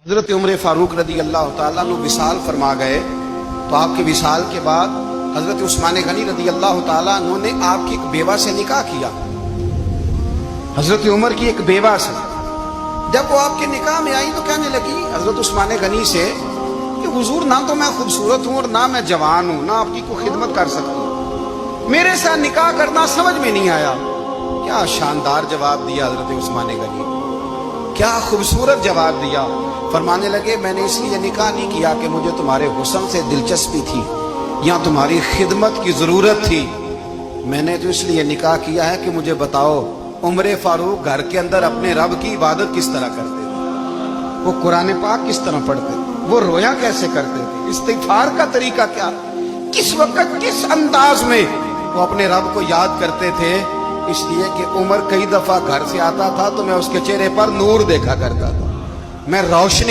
حضرت عمر فاروق رضی اللہ تعالیٰ عنہ وصال فرما گئے تو آپ کے وصال کے بعد حضرت عثمان غنی رضی اللہ تعالیٰ عنہ نے آپ کی ایک بیوہ سے نکاح کیا، حضرت عمر کی ایک بیوہ سے۔ جب وہ آپ کے نکاح میں آئی تو کہنے لگی حضرت عثمان غنی سے کہ حضور نہ تو میں خوبصورت ہوں اور نہ میں جوان ہوں، نہ آپ کی کوئی خدمت کر سکتی ہوں، میرے ساتھ نکاح کرنا سمجھ میں نہیں آیا۔ کیا شاندار جواب دیا حضرت عثمان غنی، کیا خوبصورت جواب دیا۔ فرمانے لگے میں نے اس لیے نکاح نہیں کیا کہ مجھے تمہارے حسن سے دلچسپی تھی یا تمہاری خدمت کی ضرورت تھی، میں نے تو اس لیے نکاح کیا ہے کہ مجھے بتاؤ عمر فاروق گھر کے اندر اپنے رب کی عبادت کس طرح کرتے تھے، وہ قرآن پاک کس طرح پڑھتے تھے، وہ رویا کیسے کرتے تھے، استغفار کا طریقہ کیا، کس وقت کس انداز میں وہ اپنے رب کو یاد کرتے تھے۔ اس لیے کہ عمر کئی دفعہ گھر سے آتا تھا تو میں اس کے چہرے پر نور دیکھا کرتا تھا، میں روشنی